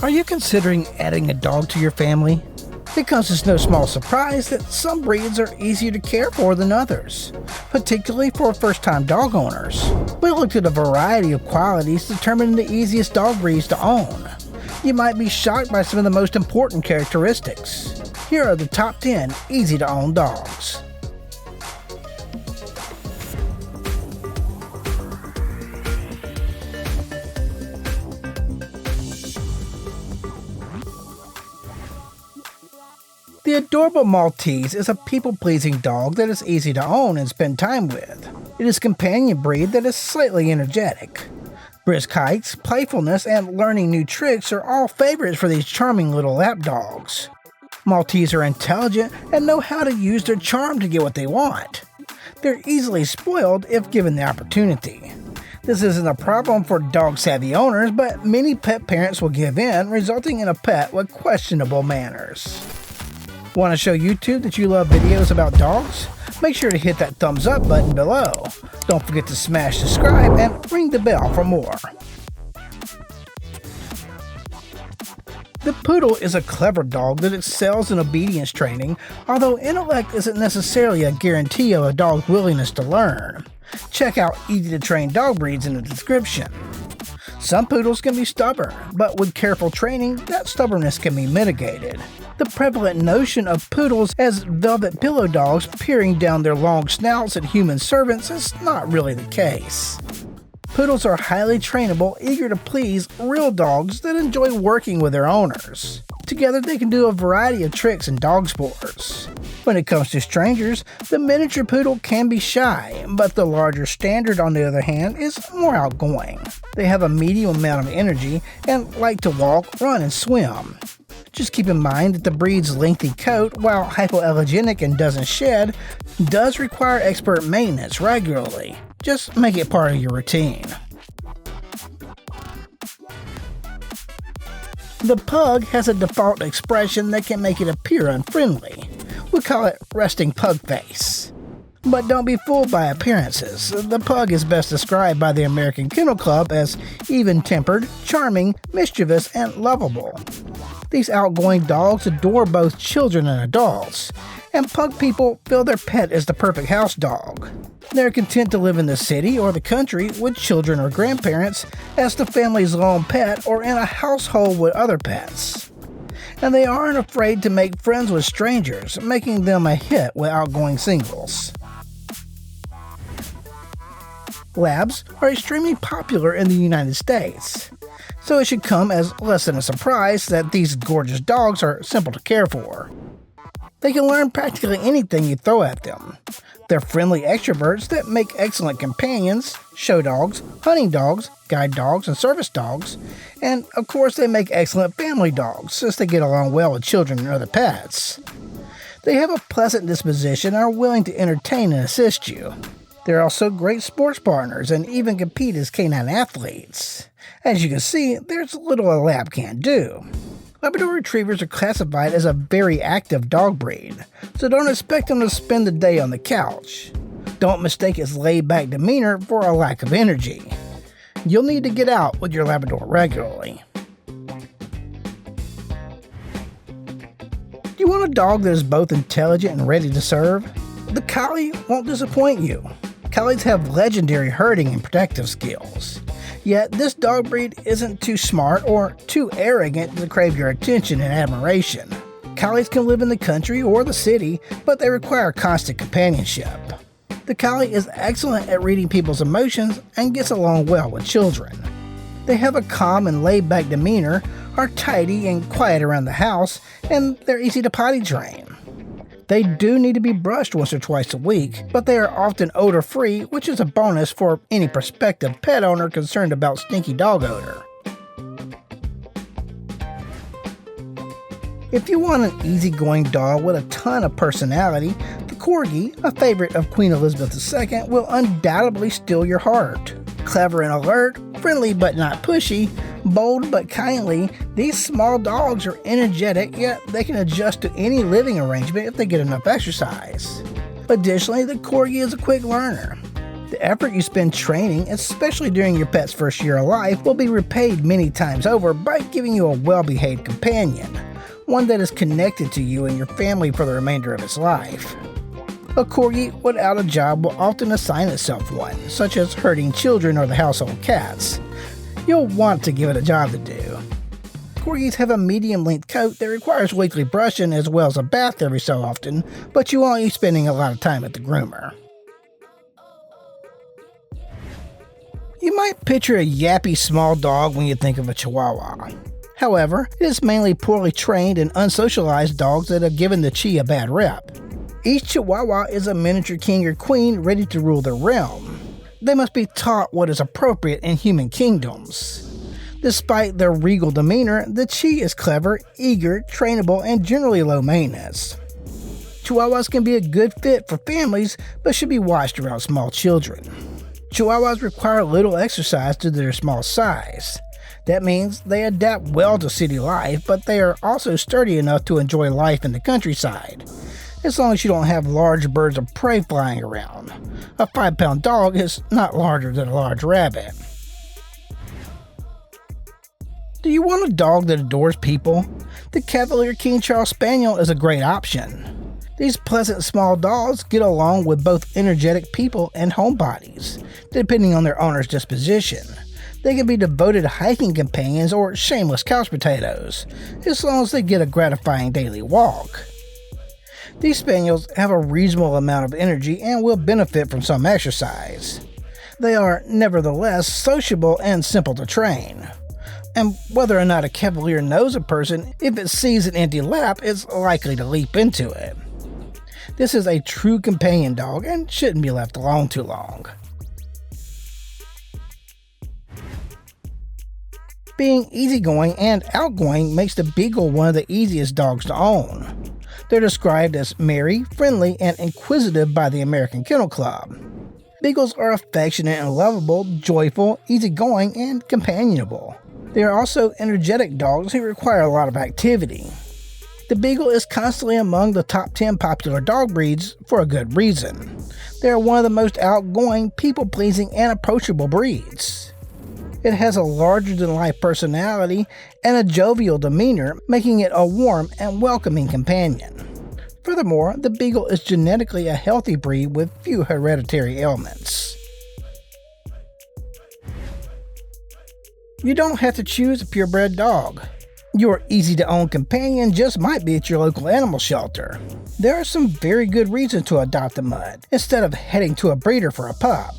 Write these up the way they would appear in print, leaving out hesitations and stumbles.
Are you considering adding a dog to your family? It comes as no small surprise that some breeds are easier to care for than others, particularly for first-time dog owners. We looked at a variety of qualities determining the easiest dog breeds to own. You might be shocked by some of the most important characteristics. Here are the top 10 easy-to-own dogs. The adorable Maltese is a people-pleasing dog that is easy to own and spend time with. It is a companion breed that is slightly energetic. Brisk hikes, playfulness, and learning new tricks are all favorites for these charming little lap dogs. Maltese are intelligent and know how to use their charm to get what they want. They're easily spoiled if given the opportunity. This isn't a problem for dog-savvy owners, but many pet parents will give in, resulting in a pet with questionable manners. Want to show YouTube that you love videos about dogs? Make sure to hit that thumbs up button below. Don't forget to smash subscribe and ring the bell for more. The Poodle is a clever dog that excels in obedience training, although intellect isn't necessarily a guarantee of a dog's willingness to learn. Check out easy-to-train dog breeds in the description. Some poodles can be stubborn, but with careful training, that stubbornness can be mitigated. The prevalent notion of poodles as velvet pillow dogs peering down their long snouts at human servants is not really the case. Poodles are highly trainable, eager to please, real dogs that enjoy working with their owners. Together they can do a variety of tricks in dog sports. When it comes to strangers, the miniature poodle can be shy, but the larger standard, on the other hand, is more outgoing. They have a medium amount of energy and like to walk, run, and swim. Just keep in mind that the breed's lengthy coat, while hypoallergenic and doesn't shed, does require expert maintenance regularly. Just make it part of your routine. The pug has a default expression that can make it appear unfriendly. We call it resting pug face. But don't be fooled by appearances. The pug is best described by the American Kennel Club as even-tempered, charming, mischievous, and lovable. These outgoing dogs adore both children and adults, and pug people feel their pet is the perfect house dog. They're content to live in the city or the country with children or grandparents as the family's lone pet or in a household with other pets. And they aren't afraid to make friends with strangers, making them a hit with outgoing singles. Labs are extremely popular in the United States, so it should come as less than a surprise that these gorgeous dogs are simple to care for. They can learn practically anything you throw at them. They're friendly extroverts that make excellent companions, show dogs, hunting dogs, guide dogs, and service dogs, and of course they make excellent family dogs since they get along well with children and other pets. They have a pleasant disposition and are willing to entertain and assist you. They're also great sports partners and even compete as canine athletes. As you can see, there's little a lab can't do. Labrador Retrievers are classified as a very active dog breed, so don't expect them to spend the day on the couch. Don't mistake its laid-back demeanor for a lack of energy. You'll need to get out with your Labrador regularly. Do you want a dog that is both intelligent and ready to serve? The Collie won't disappoint you. Collies have legendary herding and protective skills. Yet this dog breed isn't too smart or too arrogant to crave your attention and admiration. Collies can live in the country or the city, but they require constant companionship. The Collie is excellent at reading people's emotions and gets along well with children. They have a calm and laid-back demeanor, are tidy and quiet around the house, and they're easy to potty train. They do need to be brushed once or twice a week, but they are often odor-free, which is a bonus for any prospective pet owner concerned about stinky dog odor. If you want an easygoing dog with a ton of personality, the Corgi, a favorite of Queen Elizabeth II, will undoubtedly steal your heart. Clever and alert, friendly but not pushy, bold but kindly, these small dogs are energetic, yet they can adjust to any living arrangement if they get enough exercise. Additionally, the Corgi is a quick learner. The The effort you spend training, especially during your pet's first year of life, will be repaid many times over by giving you a well-behaved companion, one that is connected to you and your family for the remainder of its life. A Corgi without a job will often assign itself one, such as herding children or the household cats. You'll want to give it a job to do. Corgis have a medium-length coat that requires weekly brushing as well as a bath every so often, but you won't be spending a lot of time at the groomer. You might picture a yappy small dog when you think of a Chihuahua. However, it is mainly poorly trained and unsocialized dogs that have given the Chi a bad rep. Each Chihuahua is a miniature king or queen ready to rule their realm. They must be taught what is appropriate in human kingdoms. Despite their regal demeanor, the Chi is clever, eager, trainable, and generally low maintenance. Chihuahuas can be a good fit for families, but should be watched around small children. Chihuahuas require little exercise due to their small size. That means they adapt well to city life, but they are also sturdy enough to enjoy life in the countryside, as long as you don't have large birds of prey flying around. A 5-pound dog is not larger than a large rabbit. Do you want a dog that adores people? The Cavalier King Charles Spaniel is a great option. These pleasant small dogs get along with both energetic people and homebodies, depending on their owner's disposition. They can be devoted hiking companions or shameless couch potatoes, as long as they get a gratifying daily walk. These Spaniels have a reasonable amount of energy and will benefit from some exercise. They are, nevertheless, sociable and simple to train. And whether or not a Cavalier knows a person, if it sees an empty lap, it's likely to leap into it. This is a true companion dog and shouldn't be left alone too long. Being easygoing and outgoing makes the Beagle one of the easiest dogs to own. They're described as merry, friendly, and inquisitive by the American Kennel Club. Beagles are affectionate and lovable, joyful, easygoing, and companionable. They are also energetic dogs who require a lot of activity. The Beagle is constantly among the top 10 popular dog breeds for a good reason. They are one of the most outgoing, people-pleasing, and approachable breeds. It has a larger-than-life personality and a jovial demeanor, making it a warm and welcoming companion. Furthermore, the Beagle is genetically a healthy breed with few hereditary ailments. You don't have to choose a purebred dog. Your easy-to-own companion just might be at your local animal shelter. There are some very good reasons to adopt a Mutt, instead of heading to a breeder for a pup.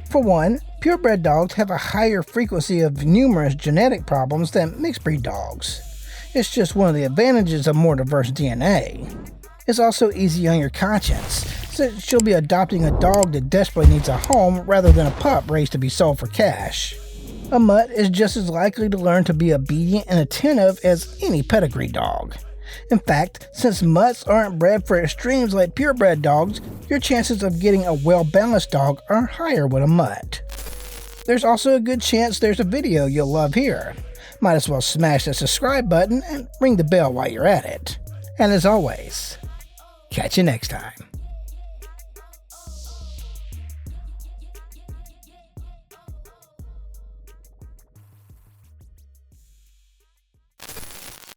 For one, purebred dogs have a higher frequency of numerous genetic problems than mixed-breed dogs. It's just one of the advantages of more diverse DNA. It's also easy on your conscience, since you'll be adopting a dog that desperately needs a home rather than a pup raised to be sold for cash. A Mutt is just as likely to learn to be obedient and attentive as any pedigree dog. In fact, since Mutts aren't bred for extremes like purebred dogs, your chances of getting a well-balanced dog are higher with a Mutt. There's also a good chance there's a video you'll love here. Might as well smash the subscribe button and ring the bell while you're at it. And as always, catch you next time.